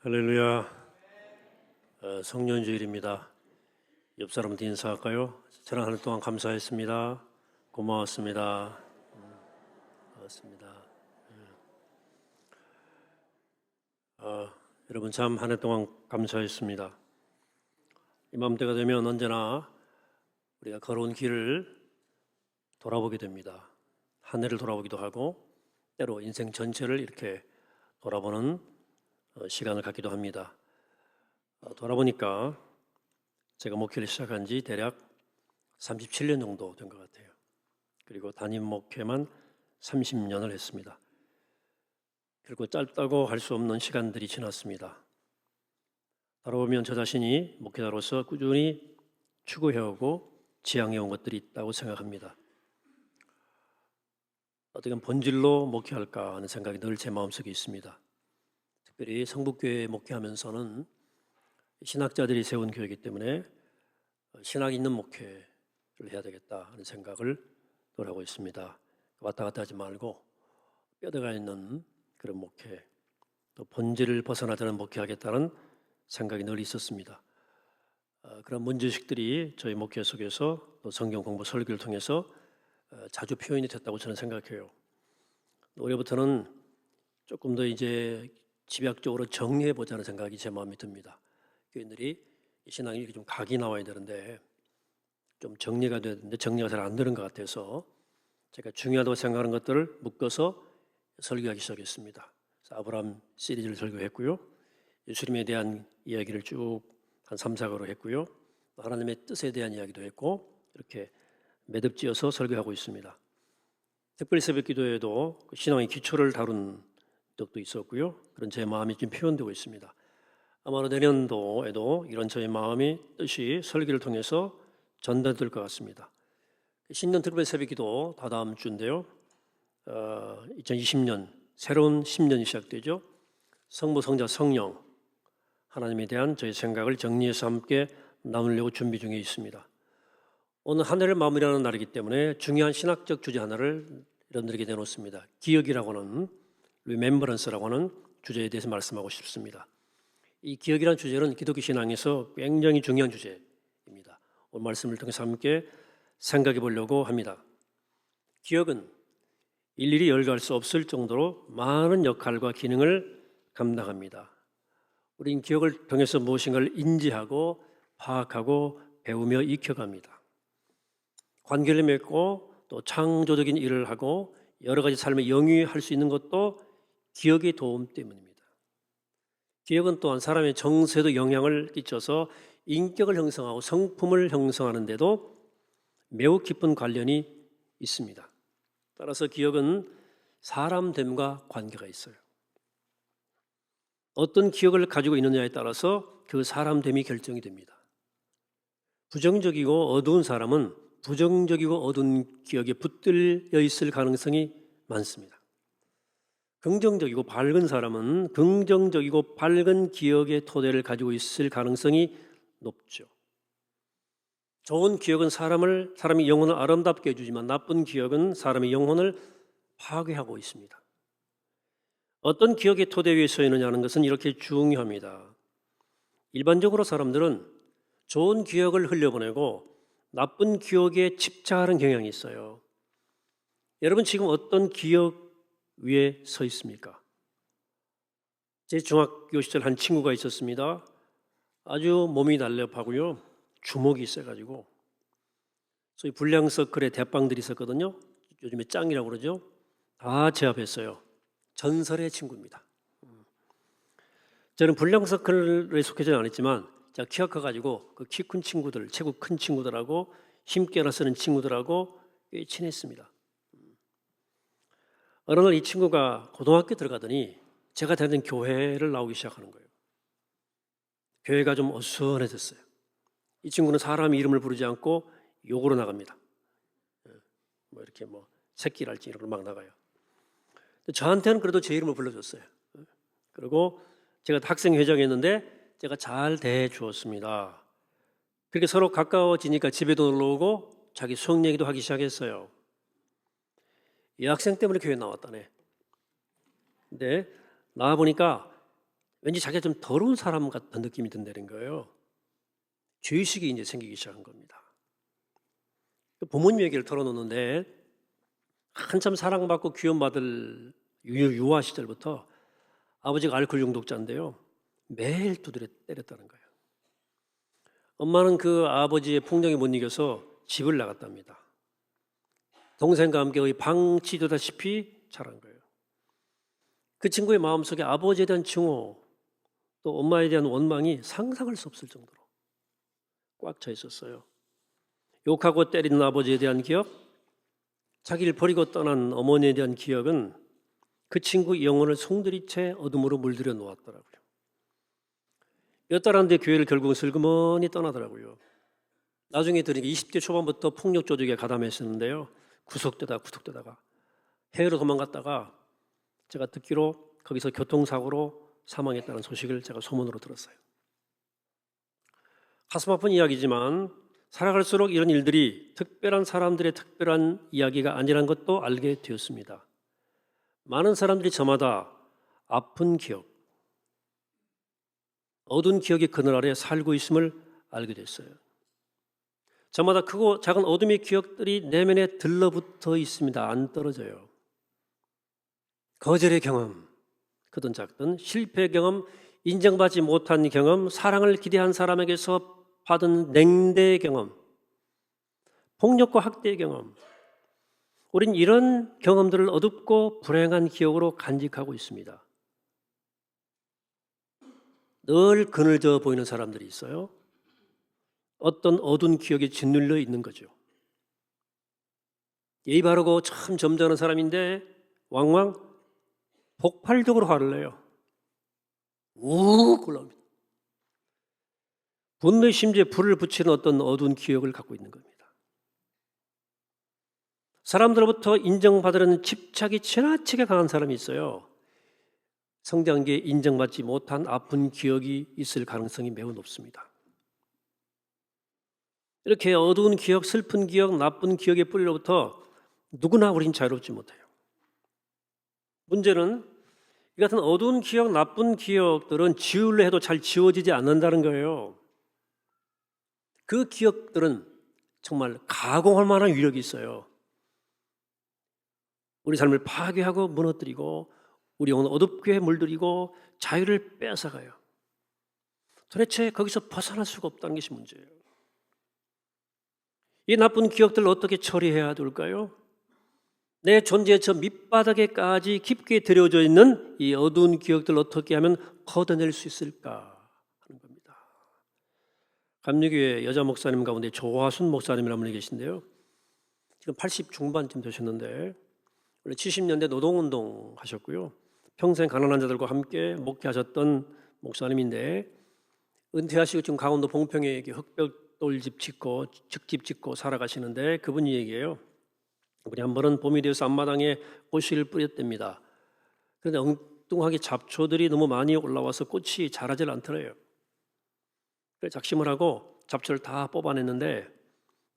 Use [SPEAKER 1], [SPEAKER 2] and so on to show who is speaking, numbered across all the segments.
[SPEAKER 1] 할렐루야. 성년주일입니다. 옆 사람한테 인사할까요? 지난 한 해 동안 감사했습니다. 고마웠습니다. 고맙습니다. 여러분 참 한 해 동안 감사했습니다. 이맘때가 되면 언제나 우리가 걸어온 길을 돌아보게 됩니다. 한 해를 돌아보기도 하고 때로 인생 전체를 이렇게 돌아보는 시간을 갖기도 합니다. 돌아보니까 제가 목회를 시작한 지 대략 37년 정도 된 것 같아요. 그리고 담임 목회만 30년을 했습니다. 그리고 짧다고 할 수 없는 시간들이 지났습니다. 돌아보면 저 자신이 목회자로서 꾸준히 추구해오고 지향해온 것들이 있다고 생각합니다. 어떻게 본질로 목회할까 하는 생각이 늘 제 마음속에 있습니다. 특별히 성북교회 목회하면서는 신학자들이 세운 교회이기 때문에 신학 있는 목회를 해야 되겠다 하는 생각을 늘 하고 있습니다. 왔다 갔다 하지 말고 뼈대가 있는 그런 목회, 또 본질을 벗어나자는 목회하겠다는 생각이 늘 있었습니다. 그런 문제식들이 저희 목회 속에서 또 성경 공부 설교를 통해서 자주 표현이 됐다고 저는 생각해요. 올해부터는 조금 더 이제 집약적으로 정리해 보자는 생각이 제 마음에 듭니다. 교인들이 신앙이 이렇게 좀 각이 나와야 되는데 좀 정리가 돼야 되는데 정리가 잘 안 되는 것 같아서 제가 중요하다고 생각하는 것들을 묶어서 설교하기 시작했습니다. 아브라함 시리즈를 설교했고요. 예수님에 대한 이야기를 쭉 한 3, 4가로 했고요. 하나님의 뜻에 대한 이야기도 했고 이렇게 매듭지어서 설교하고 있습니다. 특별히 새벽기도에도 신앙의 기초를 다룬 적도 있었고요. 그런 제 마음이 지금 표현되고 있습니다. 아마 내년도에도 이런 저의 마음이 뜻이 설교를 통해서 전달될 것 같습니다. 신년 특별 새벽기도 다다음 주인데요. 2020년 새로운 10년이 시작되죠. 성부, 성자, 성령 하나님에 대한 저의 생각을 정리해서 함께 나누려고 준비 중에 있습니다. 오늘 한 해를 마무리하는 날이기 때문에 중요한 신학적 주제 하나를 여러분들에게 내놓습니다. 기억이라고 하는 리멤버런스라고 하는 주제에 대해서 말씀하고 싶습니다. 이 기억이라는 주제는 기독교 신앙에서 굉장히 중요한 주제입니다. 오늘 말씀을 통해서 함께 생각해 보려고 합니다. 기억은 일일이 열거할 수 없을 정도로 많은 역할과 기능을 감당합니다. 우리는 기억을 통해서 무엇인가를 인지하고 파악하고 배우며 익혀갑니다. 관계를 맺고 또 창조적인 일을 하고 여러 가지 삶에 영위할 수 있는 것도 기억의 도움 때문입니다. 기억은 또한 사람의 정서에도 영향을 끼쳐서 인격을 형성하고 성품을 형성하는 데도 매우 깊은 관련이 있습니다. 따라서 기억은 사람됨과 관계가 있어요. 어떤 기억을 가지고 있느냐에 따라서 그 사람됨이 결정이 됩니다. 부정적이고 어두운 사람은 부정적이고 어두운 기억에 붙들려 있을 가능성이 많습니다. 긍정적이고 밝은 사람은 긍정적이고 밝은 기억의 토대를 가지고 있을 가능성이 높죠. 좋은 기억은 사람의 영혼을 아름답게 해주지만 나쁜 기억은 사람의 영혼을 파괴하고 있습니다. 어떤 기억의 토대 위에 서 있느냐는 것은 이렇게 중요합니다. 일반적으로 사람들은 좋은 기억을 흘려보내고 나쁜 기억에 집착하는 경향이 있어요. 여러분 지금 어떤 기억 위에 서 있습니까? 제 중학교 시절 한 친구가 있었습니다. 아주 몸이 날렵하고요. 주먹이 있어가지고 소위 불량서클에 대빵들이 있었거든요. 요즘에 짱이라고 그러죠. 다 제압했어요. 전설의 친구입니다. 저는 불량서클에 속해지는 않았지만 제가 키가 커가지고 그 키 큰 친구들, 체구 큰 친구들하고 힘께나 쓰는 친구들하고 꽤 친했습니다. 어느 날 이 친구가 고등학교 들어가더니 제가 다니는 교회를 나오기 시작하는 거예요. 교회가 좀 어수선해졌어요. 이 친구는 사람 이름을 부르지 않고 욕으로 나갑니다. 뭐 이렇게 뭐 새끼랄지 이런 걸 막 나가요. 저한테는 그래도 제 이름을 불러줬어요. 그리고 제가 학생회장이었는데 제가 잘 대해주었습니다. 그렇게 서로 가까워지니까 집에도 놀러 오고 자기 수학 얘기도 하기 시작했어요. 이 학생 때문에 교회 나왔다네. 근데 나와보니까 왠지 자기가 좀 더러운 사람 같은 느낌이 든다는 거예요. 죄의식이 이제 생기기 시작한 겁니다. 부모님 얘기를 털어놓는데 한참 사랑받고 귀염받을 유아 시절부터 아버지가 알코올 중독자인데요. 매일 두드려 때렸다는 거예요. 엄마는 그 아버지의 폭력에 못 이겨서 집을 나갔답니다. 동생과 함께 거의 방치되다시피 자란 거예요. 그 친구의 마음속에 아버지에 대한 증오, 또 엄마에 대한 원망이 상상할 수 없을 정도로 꽉 차 있었어요. 욕하고 때리는 아버지에 대한 기억, 자기를 버리고 떠난 어머니에 대한 기억은 그 친구 영혼을 송두리째 어둠으로 물들여 놓았더라고요. 몇 달 안 돼 교회를 결국은 슬그머니 떠나더라고요. 나중에 들으니까 20대 초반부터 폭력 조직에 가담했었는데요. 구속되다가 해외로 도망갔다가 제가 듣기로 거기서 교통사고로 사망했다는 소식을 제가 소문으로 들었어요. 가슴 아픈 이야기지만 살아갈수록 이런 일들이 특별한 사람들의 특별한 이야기가 아니란 것도 알게 되었습니다. 많은 사람들이 저마다 아픈 기억, 어두운 기억의 그늘 아래 살고 있음을 알게 됐어요. 저마다 크고 작은 어둠의 기억들이 내면에 들러붙어 있습니다. 안 떨어져요. 거절의 경험, 크든 작든 실패 경험, 인정받지 못한 경험, 사랑을 기대한 사람에게서 받은 냉대 경험, 폭력과 학대의 경험, 우린 이런 경험들을 어둡고 불행한 기억으로 간직하고 있습니다. 늘 그늘져 보이는 사람들이 있어요. 어떤 어두운 기억에 짓눌려 있는 거죠. 예의 바르고 참 점잖은 사람인데 왕왕 폭발적으로 화를 내요. 우욱 올라옵니다. 분노의 심지에 불을 붙이는 어떤 어두운 기억을 갖고 있는 겁니다. 사람들로부터 인정받으려는 집착이 지나치게 강한 사람이 있어요. 성장기에 인정받지 못한 아픈 기억이 있을 가능성이 매우 높습니다. 이렇게 어두운 기억, 슬픈 기억, 나쁜 기억의 뿌리로부터 누구나 우린 자유롭지 못해요. 문제는 이 같은 어두운 기억, 나쁜 기억들은 지우려 해도 잘 지워지지 않는다는 거예요. 그 기억들은 정말 가공할 만한 위력이 있어요. 우리 삶을 파괴하고 무너뜨리고 우리 영혼을 어둡게 물들이고 자유를 뺏어가요. 도대체 거기서 벗어날 수가 없다는 것이 문제예요. 이 나쁜 기억들을 어떻게 처리해야 될까요? 내 존재의 저 밑바닥에까지 깊게 들여져 있는 이 어두운 기억들을 어떻게 하면 걷어낼 수 있을까 하는 겁니다. 감리교회 여자 목사님 가운데 조화순 목사님이라는 분이 계신데요. 지금 80 중반쯤 되셨는데 원래 70년대 노동운동 하셨고요. 평생 가난한 자들과 함께 목회하셨던 목사님인데 은퇴하시고 지금 강원도 봉평에 흑벽돌집 짓고 즉집 짓고 살아가시는데 그분이 얘기해요. 우리 한 번은 봄이 되어서 앞마당에 꽃씨를 뿌렸답니다. 그런데 엉뚱하게 잡초들이 너무 많이 올라와서 꽃이 자라질 않더래요. 그래서 작심을 하고 잡초를 다 뽑아냈는데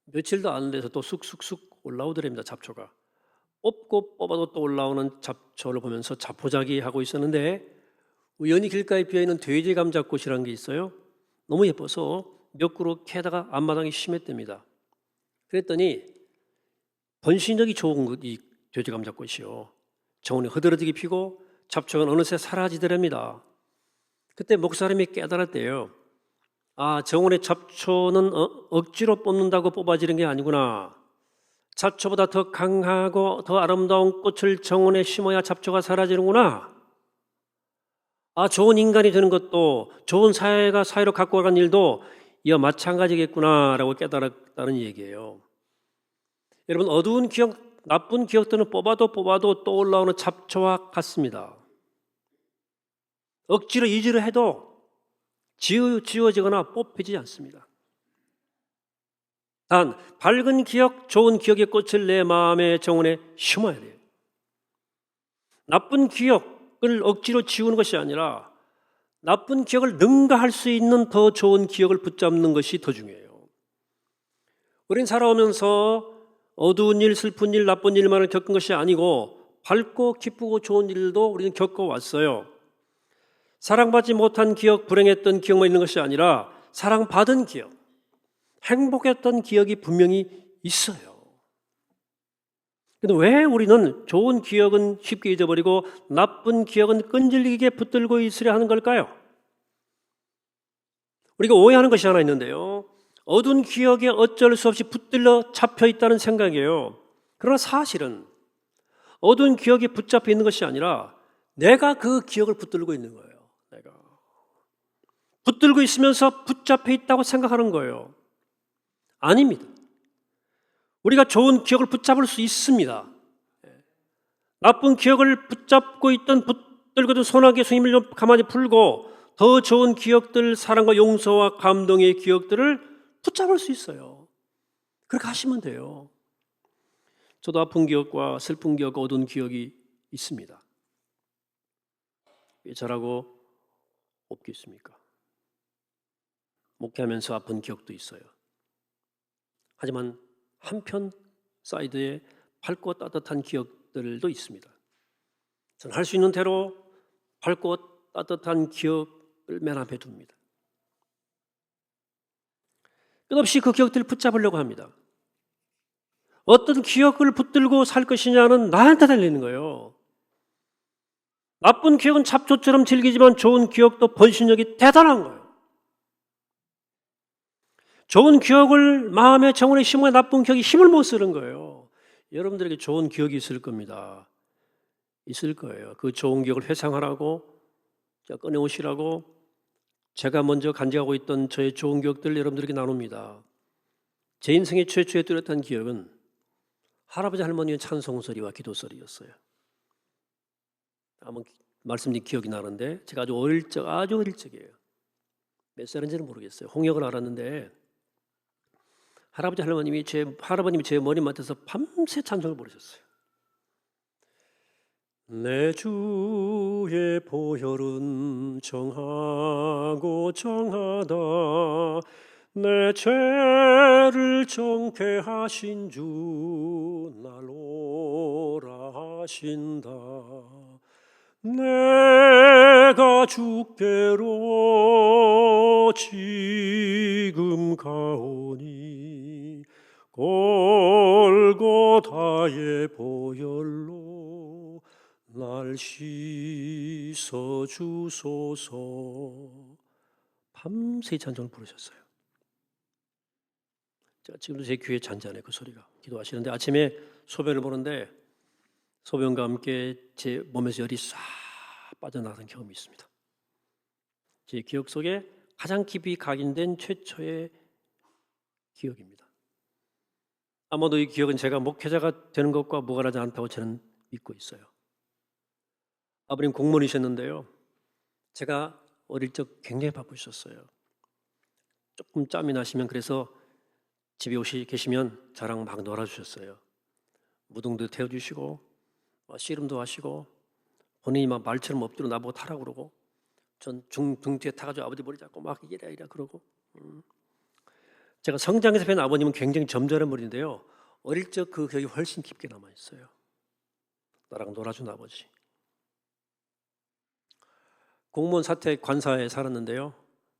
[SPEAKER 1] 며칠도 안 돼서 또 쑥쑥쑥 올라오더랍니다. 잡초가. 뽑고 뽑아도 또 올라오는 잡초를 보면서 자포자기 하고 있었는데 우연히 길가에 비어있는 돼지 감자꽃이라는 게 있어요. 너무 예뻐서 몇 그루 캐다가 앞마당이 심했답니다. 그랬더니 번식력이 좋은 이 돼지 감자꽃이요. 정원이 흐드러지게 피고 잡초가 어느새 사라지더랍니다. 그때 목사님이 깨달았대요. 아, 정원의 잡초는 억지로 뽑는다고 뽑아지는 게 아니구나. 잡초보다 더 강하고 더 아름다운 꽃을 정원에 심어야 잡초가 사라지는구나. 아, 좋은 인간이 되는 것도 좋은 사회로 갖고 가는 일도 이와 마찬가지겠구나라고 깨달았다는 얘기예요. 여러분, 어두운 기억, 나쁜 기억들은 뽑아도 또 올라오는 잡초와 같습니다. 억지로 이지를 해도 지워지거나 뽑히지 않습니다. 단 밝은 기억, 좋은 기억의 꽃을 내 마음의 정원에 심어야 돼요. 나쁜 기억을 억지로 지우는 것이 아니라 나쁜 기억을 능가할 수 있는 더 좋은 기억을 붙잡는 것이 더 중요해요. 우린 살아오면서 어두운 일, 슬픈 일, 나쁜 일만을 겪은 것이 아니고 밝고 기쁘고 좋은 일도 우리는 겪어왔어요. 사랑받지 못한 기억, 불행했던 기억만 있는 것이 아니라 사랑받은 기억, 행복했던 기억이 분명히 있어요. 근데 왜 우리는 좋은 기억은 쉽게 잊어버리고 나쁜 기억은 끈질기게 붙들고 있으려 하는 걸까요? 우리가 오해하는 것이 하나 있는데요. 어두운 기억에 어쩔 수 없이 붙들려 잡혀 있다는 생각이에요. 그러나 사실은 어두운 기억에 붙잡혀 있는 것이 아니라 내가 그 기억을 붙들고 있는 거예요. 내가 붙들고 있으면서 붙잡혀 있다고 생각하는 거예요. 아닙니다. 우리가 좋은 기억을 붙잡을 수 있습니다. 나쁜 기억을 붙잡고 있던 붙들고 있던 소나기의 힘을 좀 가만히 풀고 더 좋은 기억들, 사랑과 용서와 감동의 기억들을 붙잡을 수 있어요. 그렇게 하시면 돼요. 저도 아픈 기억과 슬픈 기억과 어두운 기억이 있습니다. 잘하고 없겠습니까? 목회하면서 아픈 기억도 있어요. 하지만 한편 사이드에 밝고 따뜻한 기억들도 있습니다. 저는 할 수 있는 대로 밝고 따뜻한 기억을 맨 앞에 둡니다. 끝없이 그 기억들을 붙잡으려고 합니다. 어떤 기억을 붙들고 살 것이냐는 나한테 달리는 거예요. 나쁜 기억은 잡초처럼 질기지만 좋은 기억도 번신력이 대단한 거예요. 좋은 기억을 마음의 정원에 심어야 나쁜 기억이 힘을 못 쓰는 거예요. 여러분들에게 좋은 기억이 있을 겁니다. 있을 거예요. 그 좋은 기억을 회상하라고, 꺼내오시라고 제가 먼저 간직하고 있던 저의 좋은 기억들 여러분들에게 나눕니다. 제 인생의 최초의 뚜렷한 기억은 할아버지 할머니의 찬송소리와 기도소리였어요. 아마 말씀드린 기억이 나는데 제가 아주 어릴 적이에요. 몇 살인지는 모르겠어요. 홍역을 알았는데 할아버님이 제 머리맡에서 밤새 찬송을 부르셨어요. 내 주의 보혈은 정하고 정하다 내 죄를 정케하신 주 날 오라 하신다 내가 주께로 지금 가오니 골고다의 보혈로 날 씻어 주소서. 밤새 찬송을 부르셨어요. 제가 지금도 제 귀에 잔잔해 그 소리가. 기도하시는데 아침에 소변을 보는데 소변과 함께 제 몸에서 열이 싹 빠져나가는 경험이 있습니다. 제 기억 속에 가장 깊이 각인된 최초의 기억입니다. 아마도 이 기억은 제가 목회자가 되는 것과 무관하지 않다고 저는 믿고 있어요. 아버님 공무원이셨는데요. 제가 어릴 적 굉장히 바쁘셨어요. 조금 짬이 나시면 그래서 집에 계시면 저랑 막 놀아주셨어요. 무등도 태워주시고 씨름도 하시고 본인이 막 말처럼 엎드려 나보고 타라고 그러고 전 등 뒤에 타가지고 아버지 머리 잡고 막 이래 그러고 제가 성장해서 뵌 아버님은 굉장히 점잖은 분인데요. 어릴 적 그 기억이 훨씬 깊게 남아있어요. 나랑 놀아준 아버지. 공무원 사택 관사에 살았는데요.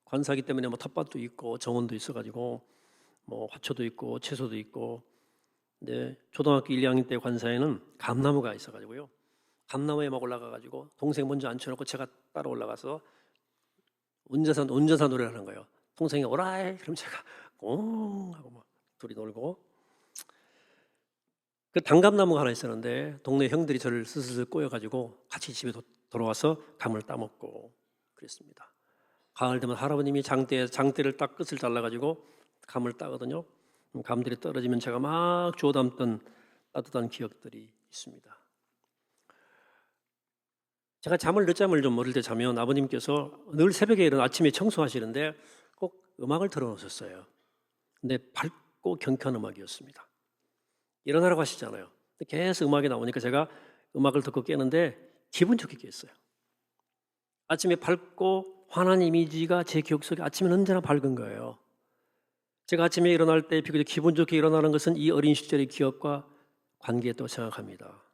[SPEAKER 1] 관사기 때문에 뭐 텃밭도 있고 정원도 있어가지고 뭐 화초도 있고 채소도 있고. 근데 초등학교 1, 2학년 때 관사에는 감나무가 있어가지고요. 감나무에 막 올라가가지고 동생 먼저 앉혀놓고 제가 따라 올라가서 운전사 노래를 하는 거예요. 동생이 오라이 그럼 제가 꽁 하고 막 둘이 놀고. 그 단감나무가 하나 있었는데 동네 형들이 저를 슬슬 꼬여가지고 같이 집에 돌아와서 감을 따먹고 그랬습니다. 가을 되면 할아버님이 장대를 딱 끝을 잘라가지고 감을 따거든요. 감들이 떨어지면 제가 막 주워 담던 따뜻한 기억들이 있습니다. 제가 늦잠을 좀 어릴 때 자면 아버님께서 늘 새벽에 일어나 아침에 청소하시는데 꼭 음악을 틀어놓으셨어요. 근데 밝고 경쾌한 음악이었습니다. 일어나라고 하시잖아요. 계속 음악이 나오니까 제가 음악을 듣고 깨는데 기분 좋게 깼어요. 아침에 밝고 환한 이미지가 제 기억 속에 아침엔 언제나 밝은 거예요. 제가 아침에 일어날 때 비교적 기분 좋게 일어나는 것은 이 어린 시절의 기억과 관계했다고 생각합니다.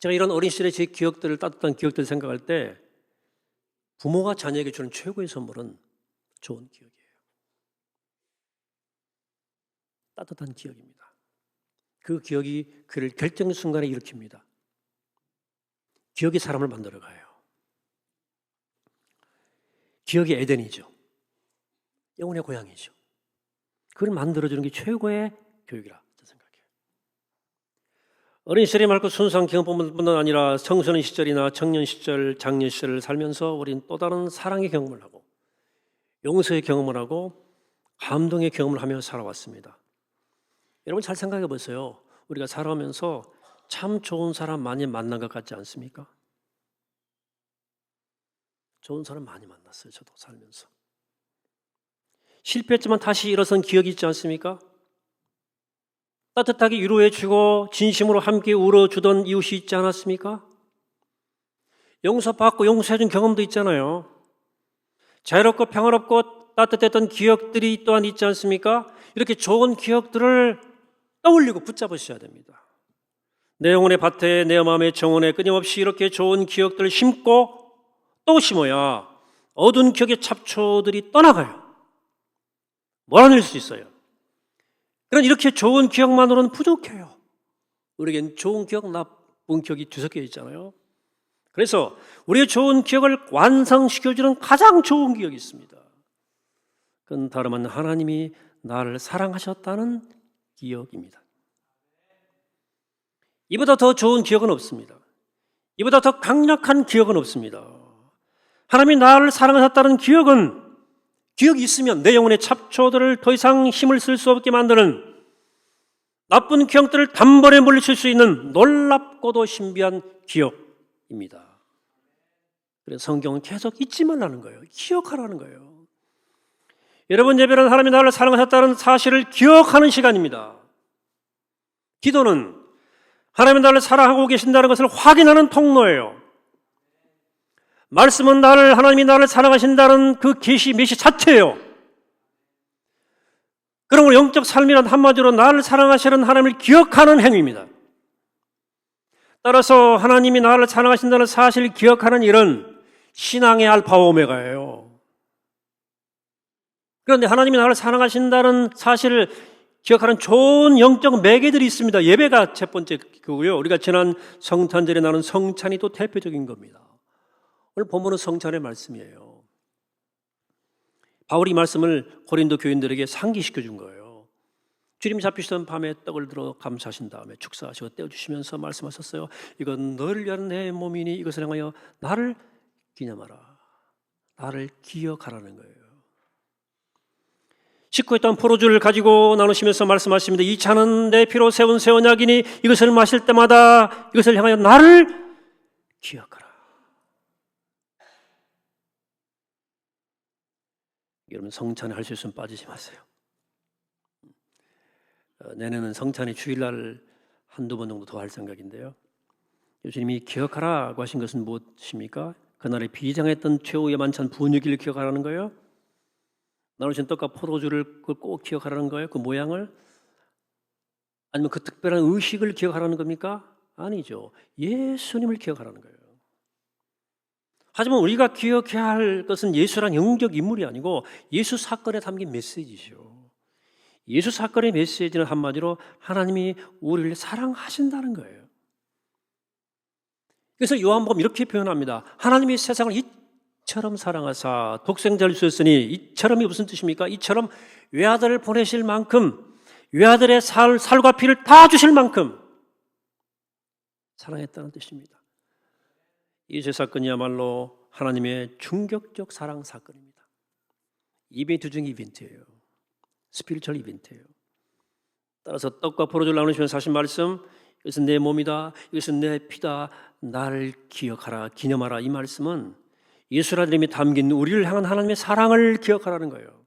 [SPEAKER 1] 제가 이런 어린 시절의 제 기억들을 따뜻한 기억들을 생각할 때 부모가 자녀에게 주는 최고의 선물은 좋은 기억이에요. 따뜻한 기억입니다. 그 기억이 그를 결정 순간에 일으킵니다. 기억이 사람을 만들어가요. 기억이 에덴이죠. 영혼의 고향이죠. 그걸 만들어주는 게 최고의 교육이라 생각해요. 어린 시절이 많고 순수한 경험뿐만 아니라 청소년 시절이나 청년 시절, 장년 시절을 살면서 우리는 또 다른 사랑의 경험을 하고 용서의 경험을 하고 감동의 경험을 하며 살아왔습니다. 여러분 잘 생각해 보세요. 우리가 살아오면서 참 좋은 사람 많이 만난 것 같지 않습니까? 좋은 사람 많이 만났어요. 저도 살면서. 실패했지만 다시 일어선 기억이 있지 않습니까? 따뜻하게 위로해주고 진심으로 함께 울어주던 이웃이 있지 않았습니까? 용서받고 용서해준 경험도 있잖아요. 자유롭고 평화롭고 따뜻했던 기억들이 또한 있지 않습니까? 이렇게 좋은 기억들을 떠올리고 붙잡으셔야 됩니다. 내 영혼의 밭에 내 마음의 정원에 끊임없이 이렇게 좋은 기억들을 심고 또 심어야 어두운 기억의 잡초들이 떠나가요. 몰아낼 수 있어요. 그런 이렇게 좋은 기억만으로는 부족해요. 우리에겐 좋은 기억, 나쁜 기억이 뒤섞여 있잖아요. 그래서 우리의 좋은 기억을 완성시켜주는 가장 좋은 기억이 있습니다. 그건 다름 아닌 하나님이 나를 사랑하셨다는 기억입니다. 이보다 더 좋은 기억은 없습니다. 이보다 더 강력한 기억은 없습니다. 하나님이 나를 사랑하셨다는 기억이 있으면 내 영혼의 잡초들을 더 이상 힘을 쓸 수 없게 만드는 나쁜 기억들을 단번에 물리칠 수 있는 놀랍고도 신비한 기억입니다. 그래서 성경은 계속 잊지 말라는 거예요. 기억하라는 거예요. 여러분 예배는 하나님이 나를 사랑하셨다는 사실을 기억하는 시간입니다. 기도는 하나님이 나를 사랑하고 계신다는 것을 확인하는 통로예요. 말씀은 하나님이 나를 사랑하신다는 그 계시 메시 자체예요. 그러므로 영적 삶이란 한마디로 나를 사랑하시는 하나님을 기억하는 행위입니다. 따라서 하나님이 나를 사랑하신다는 사실을 기억하는 일은 신앙의 알파와 오메가예요. 그런데 하나님이 나를 사랑하신다는 사실을 기억하는 좋은 영적 매개들이 있습니다. 예배가 첫 번째 그고요. 우리가 지난 성탄절에 나눈 성찬이 또 대표적인 겁니다. 오늘 본문은 성찬의 말씀이에요. 바울이 이 말씀을 고린도 교인들에게 상기시켜 준 거예요. 주님 잡히시던 밤에 떡을 들어 감사하신 다음에 축사하시고 떼어주시면서 말씀하셨어요. 이건 너를 위한 내 몸이니 이것을 향하여 나를 기념하라. 나를 기억하라는 거예요. 식구했던 포도주를 가지고 나누시면서 말씀하십니다. 이 차는 내 피로 세운 새 언약이니 이것을 마실 때마다 이것을 향하여 나를 기억하라. 여러분 성찬에 할 수 있으면 빠지지 마세요. 내년은 성찬의 주일날 한두 번 정도 더 할 생각인데요. 예수님이 기억하라고 하신 것은 무엇입니까? 그날에 비장했던 최후의 만찬 분위기를 기억하라는 거예요? 나누신 떡과 포도주를 꼭 기억하라는 거예요? 그 모양을? 아니면 그 특별한 의식을 기억하라는 겁니까? 아니죠. 예수님을 기억하라는 거예요. 하지만 우리가 기억해야 할 것은 예수란 영적 인물이 아니고 예수 사건에 담긴 메시지죠. 예수 사건의 메시지는 한마디로 하나님이 우리를 사랑하신다는 거예요. 그래서 요한복음 이렇게 표현합니다. 하나님이 세상을 이처럼 사랑하사 독생자를 주셨으니, 이처럼이 무슨 뜻입니까? 이처럼 외아들을 보내실 만큼, 외아들의 살과 피를 다 주실 만큼 사랑했다는 뜻입니다. 이 제 사건이야말로 하나님의 충격적 사랑 사건입니다. 이벤트 중 이벤트예요. 스피리추얼 이벤트예요. 따라서 떡과 포도주를 나누시면서 하신 말씀, 이것은 내 몸이다, 이것은 내 피다, 나를 기억하라, 기념하라. 이 말씀은 예수라는 이름이 담긴 우리를 향한 하나님의 사랑을 기억하라는 거예요.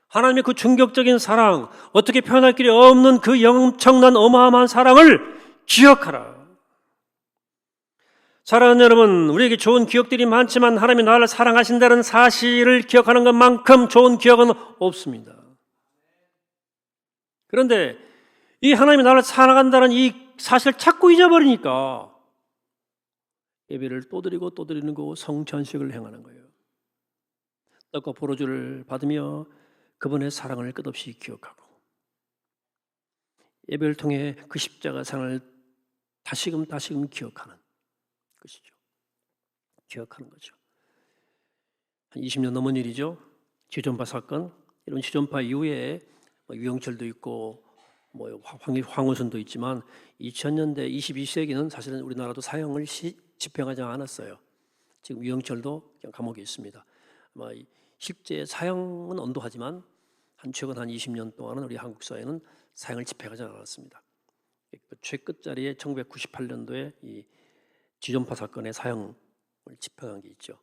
[SPEAKER 1] 하나님의 그 충격적인 사랑, 어떻게 표현할 길이 없는 그 엄청난 어마어마한 사랑을 기억하라. 사랑하는 여러분, 우리에게 좋은 기억들이 많지만 하나님이 나를 사랑하신다는 사실을 기억하는 것만큼 좋은 기억은 없습니다. 그런데 이 하나님이 나를 사랑한다는 이 사실을 자꾸 잊어버리니까 예배를 또 드리고 또 드리는 거 성찬식을 행하는 거예요. 떡과 포도주를 받으며 그분의 사랑을 끝없이 기억하고 예배를 통해 그 십자가 상을 다시금 기억하는 것이죠. 기억하는 거죠. 한 20년 넘은 일이죠. 지존파 사건. 이런 지존파 이후에 유영철도 있고 황우선도 있지만 2000년대 22세기는 사실은 우리나라도 사형을 집행하지 않았어요. 지금 유영철도 그냥 감옥에 있습니다. 아마 실제 사형은 언도하지만 최근 한 20년 동안은 우리 한국 사회는 사형을 집행하지 않았습니다. 최끝자리에 1998년도에 이 지존파 사건의 사형을 집행한 게 있죠.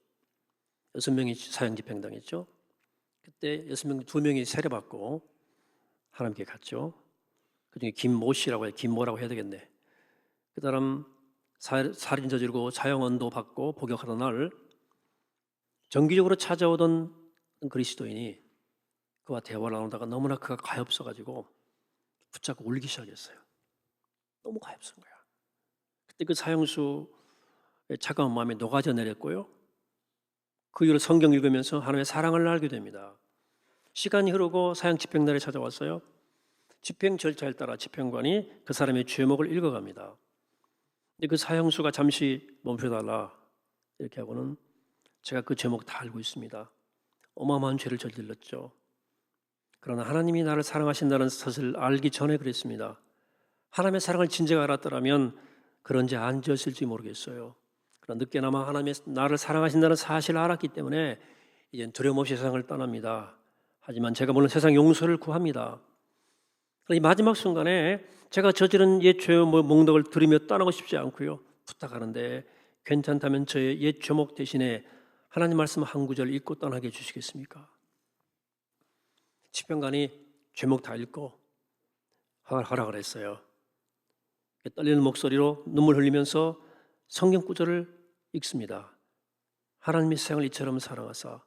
[SPEAKER 1] 6명이 사형 집행당했죠. 그때 6명 2명이 세례받고 하나님께 갔죠. 그중에 김모 씨라고 해요. 김모라고 해야 되겠네. 그 사람 살인 저지르고 사형 언도 받고 복역하던 날 정기적으로 찾아오던 그리스도인이 그와 대화를 나누다가 너무나 그가 가엾어가지고 붙잡고 울기 시작했어요. 너무 가엾은 거야. 그때 그 사형수의 차가운 마음이 녹아져 내렸고요. 그 이후로 성경 읽으면서 하나님의 사랑을 알게 됩니다. 시간이 흐르고 사형 집행날이 찾아왔어요. 집행 절차에 따라 집행관이 그 사람의 죄목을 읽어갑니다. 근데 그 사형수가 잠시 멈춰달라 이렇게 하고는 제가 그 제목 다 알고 있습니다. 어마어마한 죄를 저질렀죠. 그러나 하나님이 나를 사랑하신다는 사실을 알기 전에 그랬습니다. 하나님의 사랑을 진작 알았더라면 그런 죄 안 지었을지 모르겠어요. 그러나 늦게나마 하나님이 나를 사랑하신다는 사실을 알았기 때문에 이젠 두려움 없이 세상을 떠납니다. 하지만 제가 물론 세상 용서를 구합니다. 이 마지막 순간에 제가 저지른 옛 죄의 몽덕을 들으며 떠나고 싶지 않고요. 부탁하는데 괜찮다면 저의 옛 죄목 대신에 하나님 말씀 한 구절 읽고 떠나게 해주시겠습니까? 집행관이 죄목 다 읽고 허락을 했어요. 떨리는 목소리로 눈물 흘리면서 성경 구절을 읽습니다. 하나님이 세상을 이처럼 사랑하사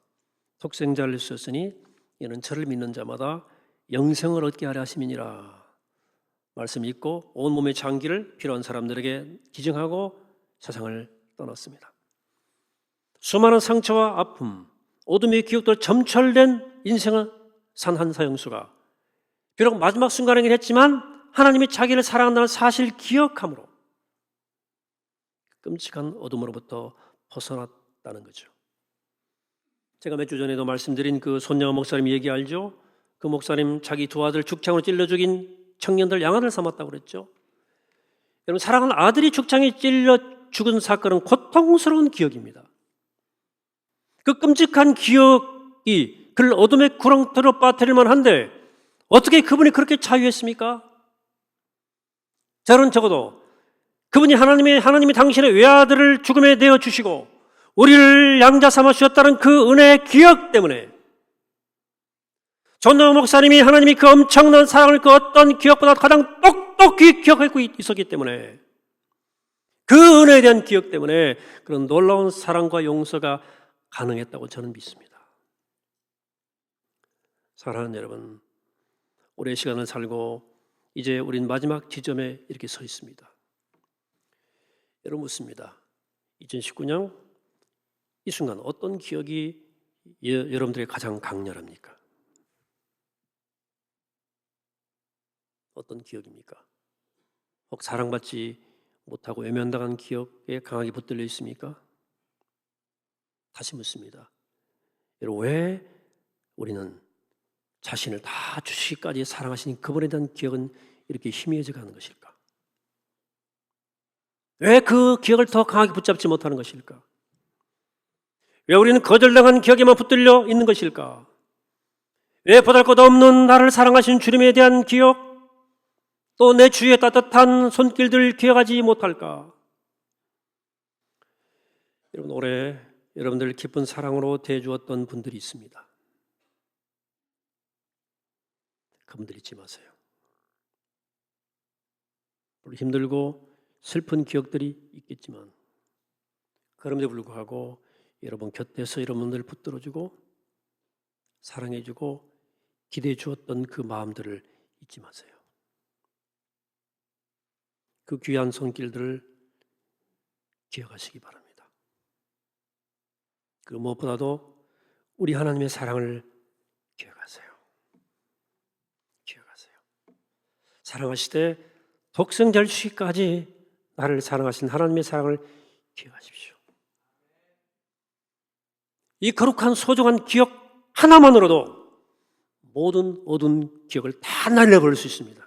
[SPEAKER 1] 독생자를 주셨으니 이는 저를 믿는 자마다 영생을 얻게 하려 하심이니라. 말씀 읽고 온몸의 장기를 필요한 사람들에게 기증하고 세상을 떠났습니다. 수많은 상처와 아픔, 어둠의 기억도 점철된 인생을 산 한 사형수가 비록 마지막 순간이긴 했지만 하나님이 자기를 사랑한다는 사실을 기억함으로 끔찍한 어둠으로부터 벗어났다는 거죠. 제가 몇 주 전에도 말씀드린 그 손양호 목사님 얘기 알죠? 그 목사님 자기 두 아들 죽창으로 찔러 죽인 청년들 양아들 삼았다고 그랬죠. 여러분, 사랑하는 아들이 죽창에 찔려 죽은 사건은 고통스러운 기억입니다. 그 끔찍한 기억이 그를 어둠의 구렁텅이로 빠뜨릴만 한데 어떻게 그분이 그렇게 자유했습니까? 저는 적어도 그분이 하나님이 당신의 외아들을 죽음에 내어주시고 우리를 양자 삼아 주셨다는 그 은혜의 기억 때문에 전도호 목사님이 하나님이 그 엄청난 사랑을 그 어떤 기억보다 가장 똑똑히 기억하고 있었기 때문에 그 은혜에 대한 기억 때문에 그런 놀라운 사랑과 용서가 가능했다고 저는 믿습니다. 사랑하는 여러분, 오랜 시간을 살고 이제 우린 마지막 지점에 이렇게 서 있습니다. 여러분 묻습니다. 2019년 이 순간 어떤 기억이 여러분들에게 가장 강렬합니까? 어떤 기억입니까? 혹 사랑받지 못하고 외면당한 기억에 강하게 붙들려 있습니까? 다시 묻습니다. 여러분, 왜 우리는 자신을 다 주시기까지 사랑하신 그분에 대한 기억은 이렇게 희미해져 가는 것일까? 왜 그 기억을 더 강하게 붙잡지 못하는 것일까? 왜 우리는 거절당한 기억에만 붙들려 있는 것일까? 왜 보잘것없는 나를 사랑하신 주님에 대한 기억, 또 내 주위의 따뜻한 손길들을 기억하지 못할까? 여러분, 올해 여러분들 깊은 사랑으로 대해주었던 분들이 있습니다. 그분들 잊지 마세요. 힘들고 슬픈 기억들이 있겠지만 그럼에도 불구하고 여러분 곁에서 여러분들 붙들어주고 사랑해주고 기대해 주었던 그 마음들을 잊지 마세요. 그 귀한 손길들을 기억하시기 바랍니다. 그리고 무엇보다도 우리 하나님의 사랑을 기억하세요. 기억하세요. 사랑하시되 독생자를 주시기까지 나를 사랑하신 하나님의 사랑을 기억하십시오. 이 거룩한 소중한 기억 하나만으로도 모든 어두운 기억을 다 날려버릴 수 있습니다.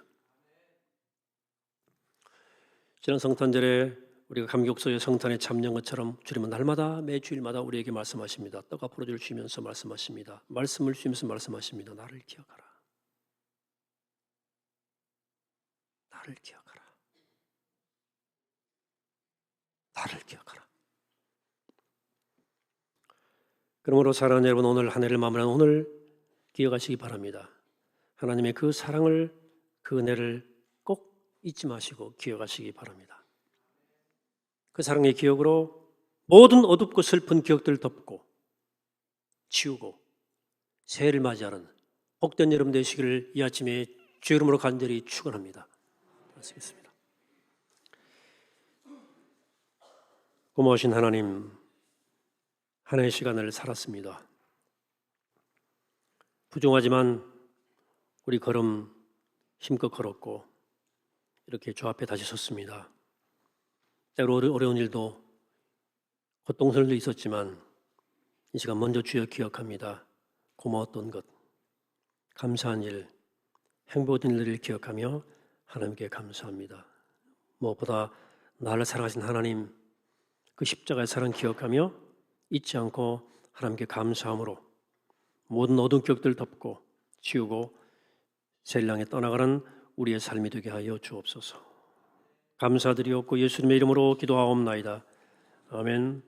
[SPEAKER 1] 지난 성탄절에 우리가 감격소의 성탄에 참여한 것처럼 주님은 날마다 매주일마다 우리에게 말씀하십니다. 떡 앞으로 주시면서 말씀하십니다. 말씀을 주시면서 말씀하십니다. 나를 기억하라. 나를 기억하라. 나를 기억하라. 그러므로 사랑하는 여러분, 오늘 한 해를 마무리하는 오늘 기억하시기 바랍니다. 하나님의 그 사랑을, 그 은혜를 꼭 잊지 마시고 기억하시기 바랍니다. 그 사랑의 기억으로 모든 어둡고 슬픈 기억들을 덮고 치우고 새해를 맞이하는 복된 여러분 되시기를 이 아침에 주의 이름으로 간절히 축원합니다. 말씀있습니다. 고마우신 하나님, 한 해의 시간을 살았습니다. 부족하지만 우리 걸음 힘껏 걸었고 이렇게 주 앞에 다시 섰습니다. 때로 어려운 일도 고통스러운 일도 있었지만 이 시간 먼저 주여 기억합니다. 고마웠던 것, 감사한 일, 행복한 일을 기억하며 하나님께 감사합니다. 무엇보다 나를 사랑하신 하나님, 그 십자가의 사랑 기억하며 잊지 않고 하나님께 감사함으로 모든 어두운 기억들을 덮고 지우고 새를 향해 떠나가는 우리의 삶이 되게 하여 주옵소서. 감사드리옵고 예수님의 이름으로 기도하옵나이다. 아멘.